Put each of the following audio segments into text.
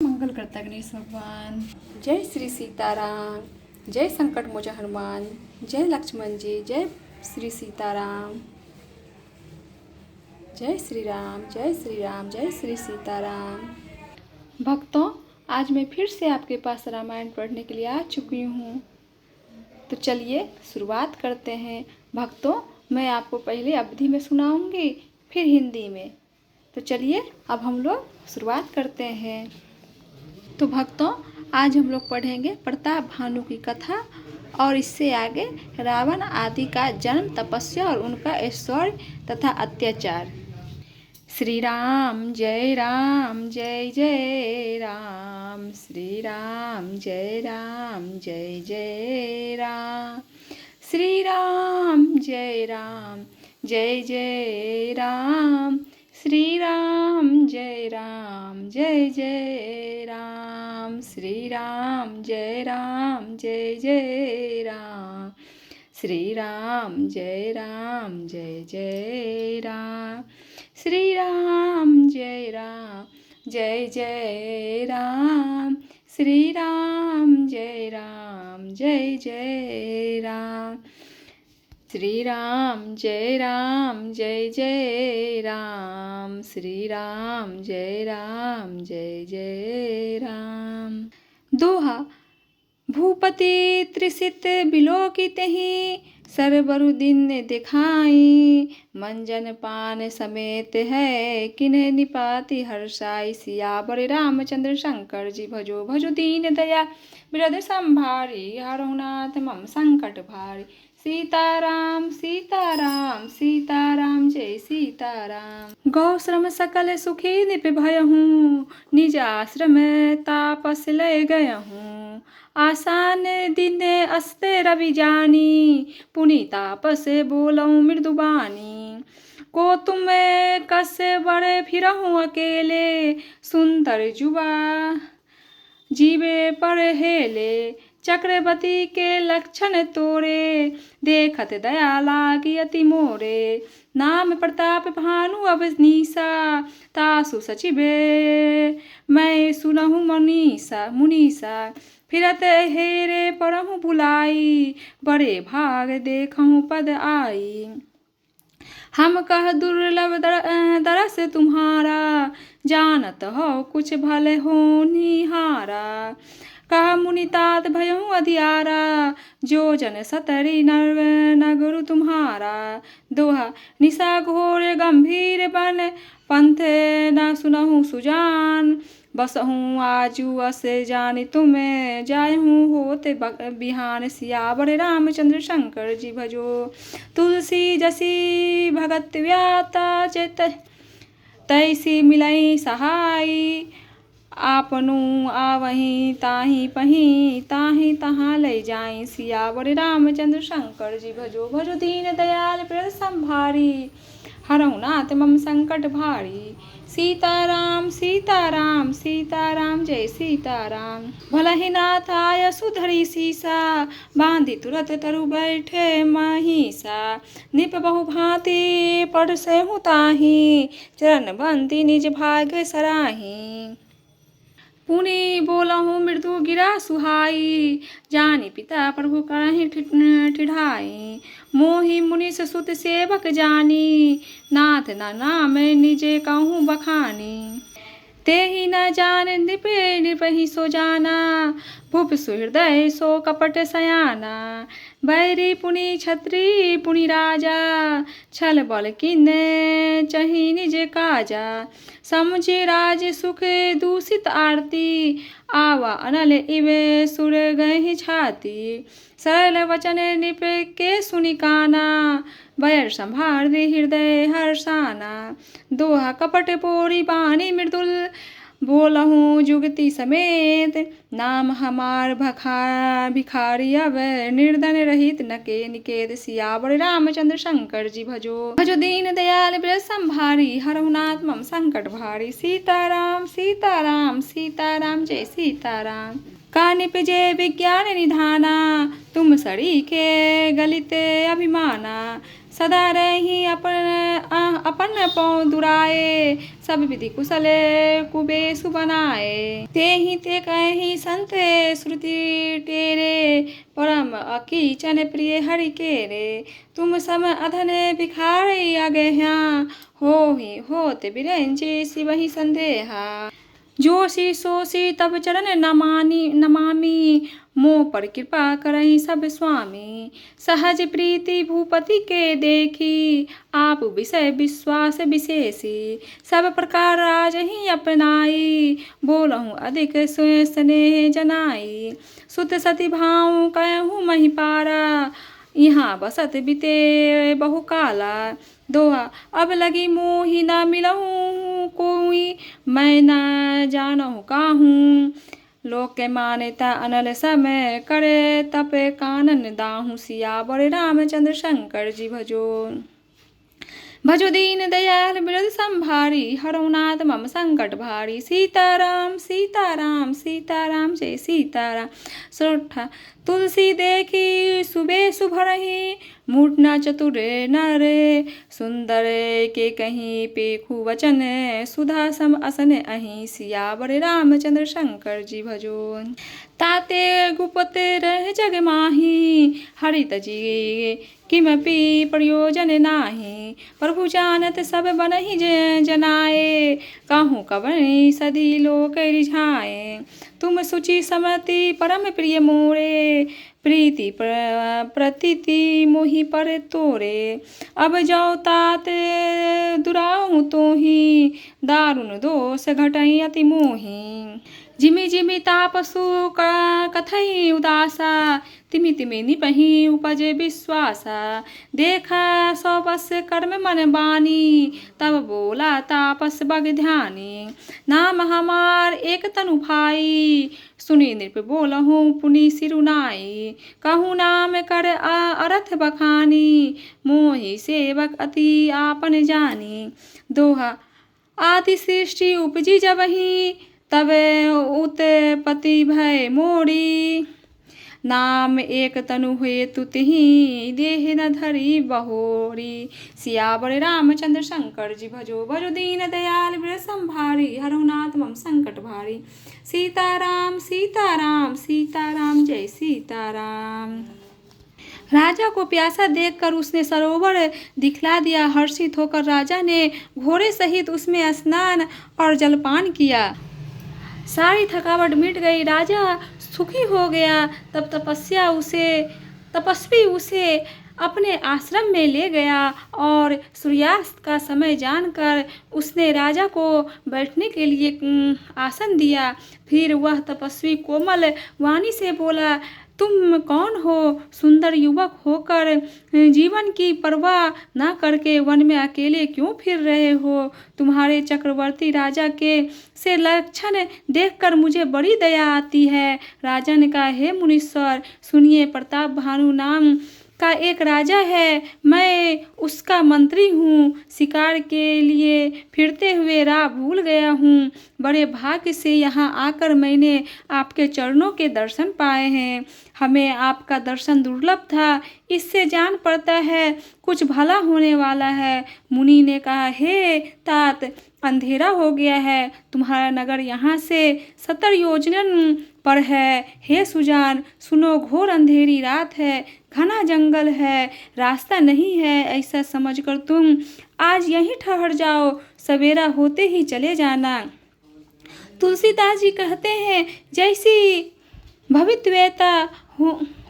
मंगल करता गणेश भगवान। जय श्री सीताराम, जय संकट मोचन हनुमान, जय लक्ष्मण जी, जय श्री सीताराम। जय श्री राम, जय श्री राम, जय श्री सीताराम। भक्तों, आज मैं फिर से आपके पास रामायण पढ़ने के लिए आ चुकी हूँ। तो चलिए शुरुआत करते हैं। भक्तों, मैं आपको पहले अवधी में सुनाऊंगी, फिर हिंदी में। तो चलिए अब हम लोग शुरुआत करते हैं। तो भक्तों, आज हम लोग पढ़ेंगे प्रताप भानु की कथा और इससे आगे रावण आदि का जन्म, तपस्या और उनका ऐश्वर्य तथा अत्याचार। श्री राम जय राम, जय जय राम। श्री राम जय राम, जय जय राम। श्री राम जय राम, जय जय राम। श्री राम जय राम, जय जय राम। श्री राम जय राम, जय जय राम। श्री राम जय राम, जय जय राम। श्री राम जय राम, जय जय राम। श्री राम जय राम, जय जय राम। श्री राम जय राम, जय जय राम। श्री राम जय राम, जय जय राम। दोहा। भूपति त्रिसित बिलोकितहि, सरबरु दिन दिखाई। मंजन पान समेत है, किन्ह निपाति हर्षाई। सियावर रामचंद्र शंकर जी भजो, भजो दीन दया बिरद संभारी। हरहु नाथ मम संकट भारी। सीताराम सीताराम, सीताराम जय सीताराम। गौश्रम सकल सुखी निप भयहूँ, निज आश्रम तापस लय गयहूँ। आसान दिन अस्ते रवि जानी, पुनि तापस बोलऊँ मृदुबानी। को तुम कस बड़े फिरहूँ अकेले, सुंदर जुबा जीवे पर हेले। चक्रवती के लक्षण तोरे, देखत दया लागी अति मोरे। नाम प्रताप भानु अवनीसा, तासु सचिवे मैं सुनहु मुनीसा। फिरत हेरे परहु भुलाई, बड़े भाग देखहु पद आई। हम कह दुर्लभ दरस तुम्हारा, जानत हो कुछ भले हो निहारा। कहा मुनि तात भयहु अधियारा, जो जन सतरी नगरु तुम्हारा। दोहा। निशा घोर गंभीर बन, पंथ न सुनहु सुजान। बसहूँ आजू अस जानि तुम्हें, जायहूँ होते बिहान। सियावर रामचंद्र शंकर जी भजो, तुलसी जसी भगत व्याता। चेत तैसी मिलई सहाई, आपनु आवहीं ताहि पहीं। ताहि तहाँ लय जाई, सियावर रामचंद्र शंकर जी भजो, भजो दीन दयाल बिरद संभारी। हरहु नाथ मम संकट भारी। सीताराम सीताराम, सीताराम जय सीताराम। भलहि नाथ आय सुधरी सीसा, बांधी तुरत तरु बैठे महिषा। निप बहु भांति पड़सहु ताहि, चरण बंदी निज भाग्य सराही। पुनि बोलहु मृदु गिरा सुहाई, जानि पिता प्रभु करहि ठिठाई। मोहि मुनीस सुत सेवक जानी, नाथ न नाम निजे कहूँ बखानी। तेहि न जान नृपहि सो जाना, भूप सुहृदय सो कपट सयाना। बैरी पुनि छत्री पुनि राजा, छल बल किन्ने चहि निज काजा। समुझे राज सुख दूषित आरती, आवा अनल इवे सुर गहि छाती। सरल वचन निप के सुनि काना, बैर संभार दे हृदय हर्षाना। दोहा। कपट पोरी बानी मृदुल, बोलहूँ जुगति समेत। नाम हमार भिखारी अब, निर्धन रहित नके निकेत। सियावर रामचंद्र शंकर जी भजो, भजो दीन दयाल बिरद संभारी। हरहु नाथ मम संकट भारी। सीताराम सीताराम, सीताराम जय सीताराम। का निपजे विज्ञान निधाना, तुम सरी के गलित अभिमाना। सदा रही अपन पौ दुराए, सब विधि कुशल कुबेसु बनाए। ते ही ते कहीं संत श्रुति टेरे, परम अकीचन प्रिय हरि केरे। तुम सम अधन भिखारी अगह्या, हो ही होत बिरंची शिवहि संदेहा। जोशी सोशी तब चरण नमामि, मोह पर कृपा करहि सब स्वामी। सहज प्रीति भूपति के देखी, आप विषय विश्वास विशेषी। सब प्रकार राज ही अपनाई, बोलहु अधिक स्नेह जनाई। सुत सती भाव कहूँ महिपारा, यहाँ बसत बीते बहु काला। दोहा अब लगी मोहि न मिलहूँ कोई, मैं न जानहु काहूँ। लोक के मान्यता अनल समय करे, तप कानन दाहू। सियावर रामचंद्र शंकर जी भजो। भजो दीन दयाल बिरद संभारी, हरौ नाथ मम संकट भारी। सीताराम सीताराम सीताराम जय सीताराम। सोठा तुलसी देखी सुबे सुभरही, मूर्ना चतुर नर सुंदर के कहीं पेखु वचन। सुधा सम असन अहि, सियावर रामचंद्र शंकर जी भजो। ताते गुपत रह जग माही, हरित जी किमपि प्रयोजन नाही। प्रभु जानत सब बनहि जनाए, कहूँ कवि सदी लोक रिझाए। तुम सुचि समति परम प्रिय मोरे, प्रीति प्रतीति मोहि पर तोरे। अब जाओ तात दुराऊ तोहि, दारुण दोष घटई अति मोहि। जिमि जिमि तापसु कथई उदासा, तिमि तिमि निपहि उपजे विश्वासा। देखा सौ बस कर्म मन बानी, तब बोला तापस बग ध्यानी। नाम हमार एक तनु भाई, सुनी नृप बोलहूँ पुनि सिरुनाई। कहूँ नाम कर अरथ बखानी, मोहि सेवक अति आपन जानी। दोहा आदि सृष्टि उपजी जबहि, तब उत्पत्ति भय मोरी। नाम एक तनु हेतु तिहि, देह न धरी बहोरी। सियावर रामचंद्र शंकर जी भजो। भजो दीन दयाल बिरद संभारी, हरौ नाथ मम संकट भारी। सीताराम सीताराम सीताराम जय सीताराम। राजा को प्यासा देखकर उसने सरोवर दिखला दिया। हर्षित होकर राजा ने घोड़े सहित उसमें स्नान और जलपान किया। सारी थकावट मिट गई, राजा सुखी हो गया। तब तपस्वी उसे अपने आश्रम में ले गया और सूर्यास्त का समय जानकर उसने राजा को बैठने के लिए आसन दिया। फिर वह तपस्वी कोमल वाणी से बोला, तुम कौन हो? सुंदर युवक होकर जीवन की परवाह न करके वन में अकेले क्यों फिर रहे हो? तुम्हारे चक्रवर्ती राजा के से लक्षण देखकर मुझे बड़ी दया आती है। राजा ने कहा, हे मुनीश्वर सुनिए, प्रताप भानु नाम का एक राजा है, मैं उसका मंत्री हूँ। शिकार के लिए फिरते हुए राह भूल गया हूँ। बड़े भाग्य से यहाँ आकर मैंने आपके चरणों के दर्शन पाए हैं। हमें आपका दर्शन दुर्लभ था, इससे जान पड़ता है कुछ भला होने वाला है। मुनि ने कहा, हे तात, अंधेरा हो गया है, तुम्हारा नगर यहाँ से 70 योजन पर है। हे सुजान सुनो, घोर अंधेरी रात है, घना जंगल है, रास्ता नहीं है। ऐसा समझकर तुम आज यहीं ठहर जाओ, सवेरा होते ही चले जाना। तुलसीदास जी कहते हैं, जैसी भवितव्यता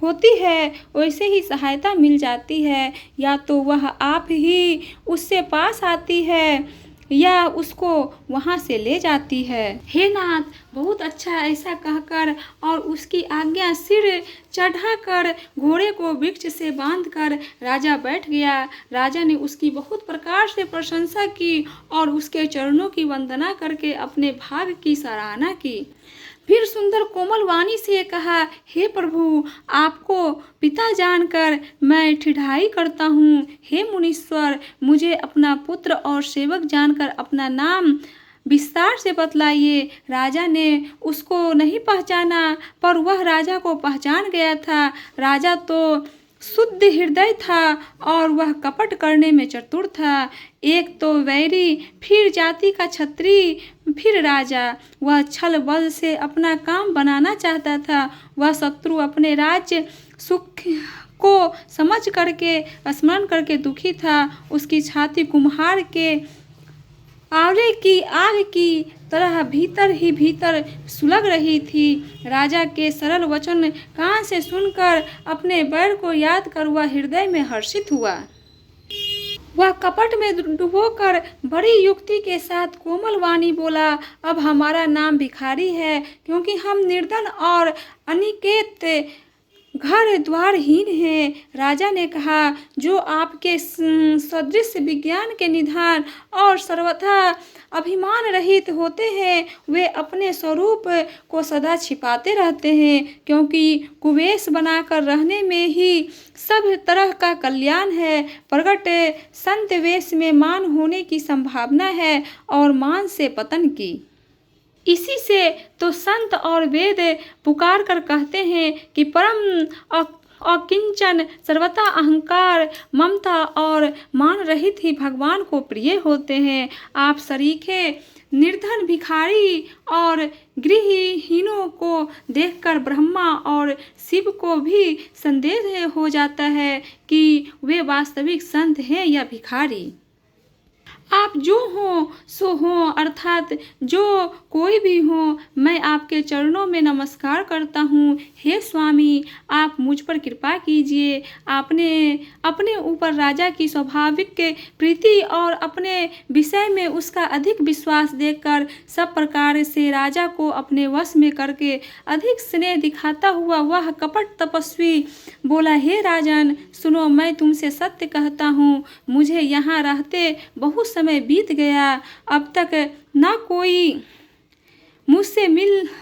होती है वैसे ही सहायता मिल जाती है। या तो वह आप ही उससे पास आती है या उसको वहाँ से ले जाती है। हे नाथ, बहुत अच्छा। ऐसा कहकर और उसकी आज्ञा सिर चढ़ाकर घोड़े को वृक्ष से बांधकर राजा बैठ गया। राजा ने उसकी बहुत प्रकार से प्रशंसा की और उसके चरणों की वंदना करके अपने भाग्य की सराहना की। फिर सुंदर कोमल वाणी से कहा, हे प्रभु, आपको पिता जानकर मैं ठिठाई करता हूँ। हे मुनीश्वर, मुझे अपना पुत्र और सेवक जानकर अपना नाम विस्तार से बतलाइए। राजा ने उसको नहीं पहचाना, पर वह राजा को पहचान गया था। राजा तो शुद्ध हृदय था और वह कपट करने में चतुर था। एक तो वैरी, फिर जाति का छत्री, फिर राजा। वह छल बल से अपना काम बनाना चाहता था। वह शत्रु अपने राज्य सुख को समझ करके स्मरण करके दुखी था। उसकी छाती कुम्हार के आंवले की आग की तरह भीतर ही भीतर सुलग रही थी। राजा के सरल वचन कान से सुनकर अपने बैर को याद कर वह हृदय में हर्षित हुआ। वह कपट में डुबोकर बड़ी युक्ति के साथ कोमल वाणी बोला, अब हमारा नाम भिखारी है, क्योंकि हम निर्धन और अनिकेत घर द्वारहीन है। राजा ने कहा, जो आपके सदृश विज्ञान के निधान और सर्वथा अभिमान रहित होते हैं, वे अपने स्वरूप को सदा छिपाते रहते हैं, क्योंकि कुवेश बनाकर रहने में ही सब तरह का कल्याण है। प्रगट संत वेश में मान होने की संभावना है और मान से पतन की। इसी से तो संत और वेद पुकार कर कहते हैं कि परम अकिंचन, सर्वथा अहंकार, ममता और मान रहित ही भगवान को प्रिय होते हैं। आप सरीखे निर्धन, भिखारी और गृहहीनों को देखकर ब्रह्मा और शिव को भी संदेह हो जाता है कि वे वास्तविक संत हैं या भिखारी। आप जो हो सो हो, अर्थात जो कोई भी हो, मैं आपके चरणों में नमस्कार करता हूँ। हे स्वामी, आप मुझ पर कृपा कीजिए। आपने अपने ऊपर राजा की स्वाभाविक प्रीति और अपने विषय में उसका अधिक विश्वास देखकर सब प्रकार से राजा को अपने वश में करके अधिक स्नेह दिखाता हुआ वह कपट तपस्वी बोला, हे राजन, सुनो, मैं तुमसे सत्य कहता हूँ, मुझे यहाँ रहते बहुत समय बीत गया। अब तक ना कोई मुझसे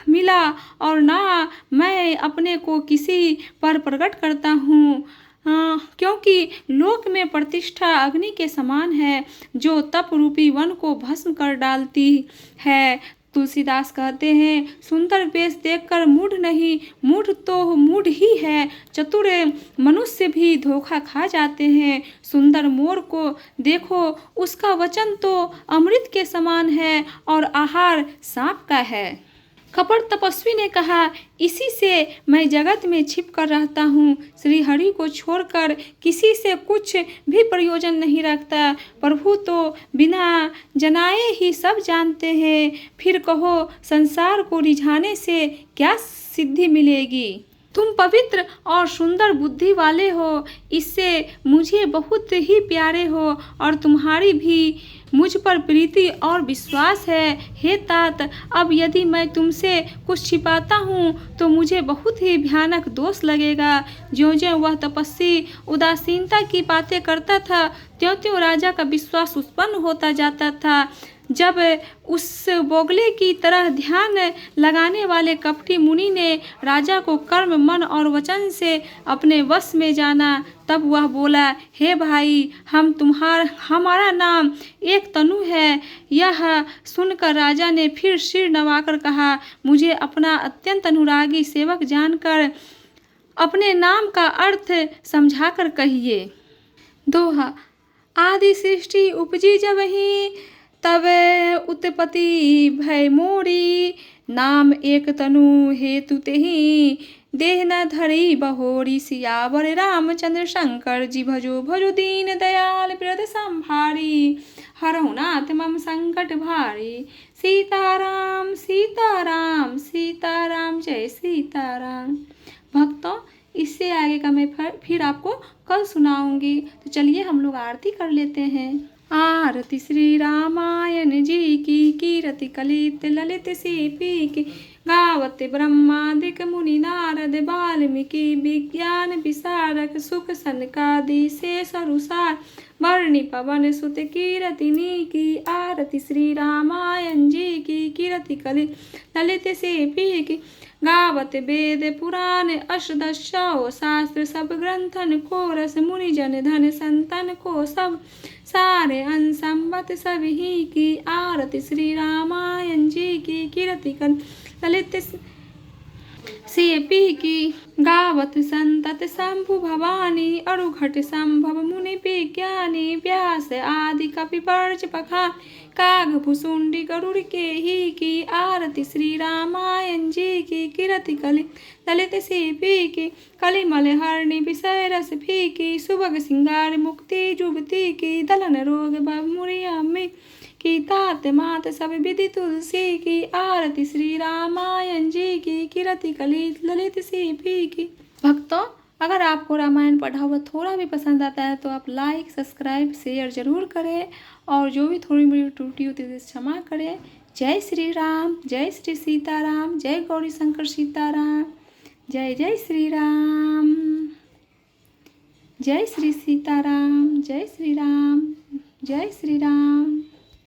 मिला और ना मैं अपने को किसी पर प्रकट करता हूँ, क्योंकि लोक में प्रतिष्ठा अग्नि के समान है, जो तप रूपी वन को भस्म कर डालती है। तुलसीदास कहते हैं, सुंदर वेश देखकर मूढ़ नहीं, मूढ़ तो मूढ़ ही है। चतुर मनुष्य भी धोखा खा जाते हैं। सुंदर मोर को देखो, उसका वचन तो अमृत के समान है और आहार सांप का है। कपट तपस्वी ने कहा, इसी से मैं जगत में छिप कर रहता हूँ। श्री हरि को छोड़कर किसी से कुछ भी प्रयोजन नहीं रखता। प्रभु तो बिना जनाए ही सब जानते हैं। फिर कहो, संसार को रिझाने से क्या सिद्धि मिलेगी? तुम पवित्र और सुंदर बुद्धि वाले हो, इससे मुझे बहुत ही प्यारे हो और तुम्हारी भी मुझ पर प्रीति और विश्वास है। हे तात, अब यदि मैं तुमसे कुछ छिपाता हूँ तो मुझे बहुत ही भयानक दोष लगेगा। ज्यों-ज्यों वह तपस्वी उदासीनता की बातें करता था, त्यों-त्यों राजा का विश्वास उत्पन्न होता जाता था। जब उस बोगले की तरह ध्यान लगाने वाले कपटी मुनि ने राजा को कर्म, मन और वचन से अपने वश में जाना, तब वह बोला, हे भाई, हमारा नाम एक तनु है। यह सुनकर राजा ने फिर सिर नवाकर कहा, मुझे अपना अत्यंत अनुरागी सेवक जानकर अपने नाम का अर्थ समझाकर कहिए। दोहा। आदि सृष्टि उपजी जबहि, तब उत्पत्ति भय मोरी। नाम एक तनु हेतु तेहि, देह न धरी बहोरी। सियावर रामचंद्र शंकर जी, भजो भजो दीन दयाल बिरद संभारी। हरहु नाथ मम संकट भारी। सीताराम सीताराम सीताराम, जय सीताराम। भक्तों, इससे आगे का मैं फिर आपको कल सुनाऊंगी। तो चलिए हम लोग आरती कर लेते हैं। आरती श्री रामायण जी की, कीरति कलित ललित सीपी की। गावत ब्रह्मादिक मुनि नारद वाल्मीकि, विज्ञान विशारद सुख सनकादि शेष अनुसार। वर्णि पवन सुत कीरतिनी की, आरती श्री रामायण जी की, कीरति कलित ललित सीपी की। गावत वेद पुराण अष्टदश शास्त्र, सब ग्रंथन को रस। मुनि जन धन संतन को सब, सारे अनसंबत सभी की। आरती श्री रामायण जी की, कीरति ललित से पी की। गावत संतत शंभु भवानी अरुघट संभव मुनि विज्ञानी। व्यास आदि कपि वर्ज पखान काग भुसुंडी गरुड़ के ही की। आरती श्री रामायण जी की कीरति कलि ललित सीपी की। कलिमल हरणी विषय रस फीकी। सुभग सिंगार मुक्ति जुगती की। दलन रोग भव मुरिया में की। तात मात सब विधि तुलसी की। आरती श्री रामायण जी की कीरति कलि ललित सीपी की। भक्तों, अगर आपको रामायण पढ़ा हुआ थोड़ा भी पसंद आता है तो आप लाइक सब्सक्राइब शेयर ज़रूर करें और जो भी थोड़ी मोड़ी त्रुटि होती है क्षमा करें। जय श्री राम, जय श्री सीताराम, जय गौरी शंकर सीताराम, जय जय श्री राम, जय श्री सीताराम, जय श्री राम, जय श्री राम।